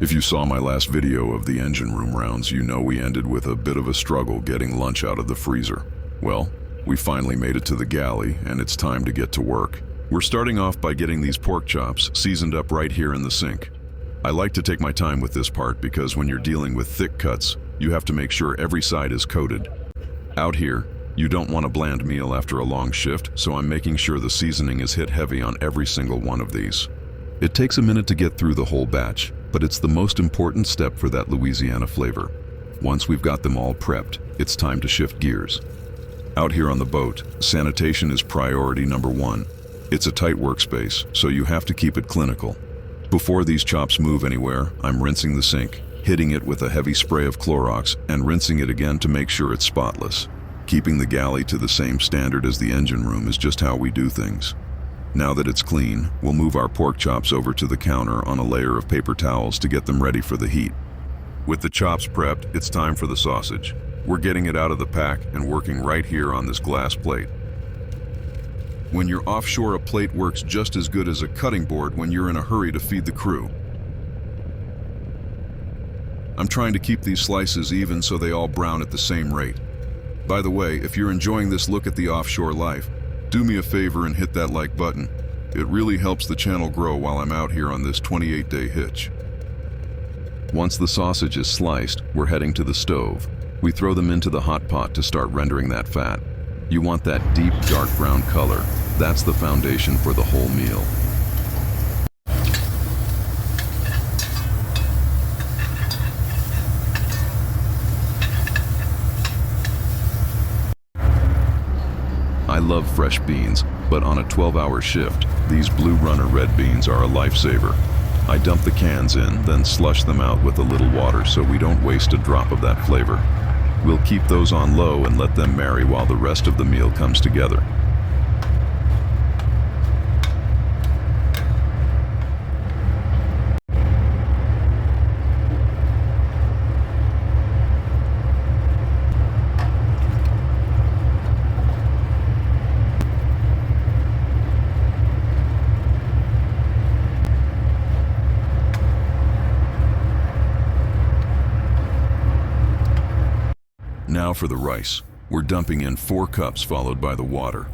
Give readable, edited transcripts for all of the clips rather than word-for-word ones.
If you saw my last video of the engine room rounds, you know we ended with a bit of a struggle getting lunch out of the freezer. Well, we finally made it to the galley, and it's time to get to work. We're starting off by getting these pork chops seasoned up right here in the sink. I like to take my time with this part because when you're dealing with thick cuts, you have to make sure every side is coated. Out here, you don't want a bland meal after a long shift, so I'm making sure the seasoning is hit heavy on every single one of these. It takes a minute to get through the whole batch, but it's the most important step for that Louisiana flavor. Once we've got them all prepped, it's time to shift gears. Out here on the boat, sanitation is priority number one. It's a tight workspace, so you have to keep it clinical. Before these chops move anywhere, I'm rinsing the sink, hitting it with a heavy spray of Clorox, and rinsing it again to make sure it's spotless. Keeping the galley to the same standard as the engine room is just how we do things. Now that it's clean, we'll move our pork chops over to the counter on a layer of paper towels to get them ready for the heat. With the chops prepped, it's time for the sausage. We're getting it out of the pack and working right here on this glass plate. When you're offshore, a plate works just as good as a cutting board when you're in a hurry to feed the crew. I'm trying to keep these slices even so they all brown at the same rate. By the way, if you're enjoying this look at the offshore life, do me a favor and hit that like button. It really helps the channel grow while I'm out here on this 28-day hitch. Once the sausage is sliced, we're heading to the stove. We throw them into the hot pot to start rendering that fat. You want that deep, dark brown color. That's the foundation for the whole meal. I love fresh beans, but on a 12-hour shift, these Blue Runner red beans are a lifesaver. I dump the cans in, then slush them out with a little water so we don't waste a drop of that flavor. We'll keep those on low and let them marry while the rest of the meal comes together. Now for the rice. We're dumping in 4 cups followed by the water.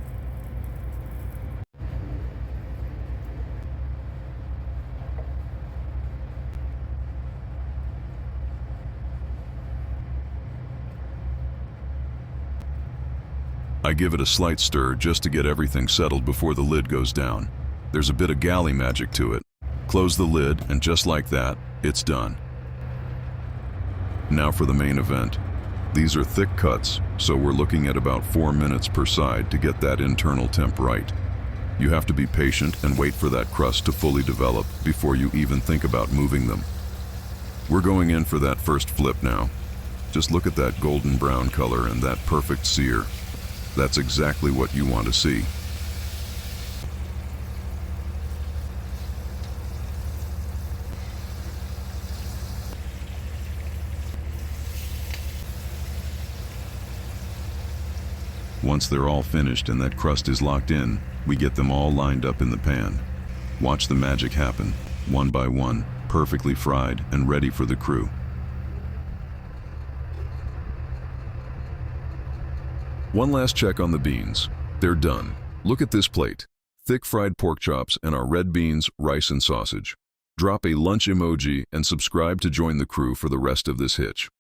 I give it a slight stir just to get everything settled before the lid goes down. There's a bit of galley magic to it. Close the lid, and just like that, it's done. Now for the main event. These are thick cuts, so we're looking at about 4 minutes per side to get that internal temp right. You have to be patient and wait for that crust to fully develop before you even think about moving them. We're going in for that first flip now. Just look at that golden brown color and that perfect sear. That's exactly what you want to see. Once they're all finished and that crust is locked in, we get them all lined up in the pan. Watch the magic happen, one by one, perfectly fried and ready for the crew. One last check on the beans. They're done. Look at this plate. Thick fried pork chops and our red beans, rice and sausage. Drop a lunch emoji and subscribe to join the crew for the rest of this hitch.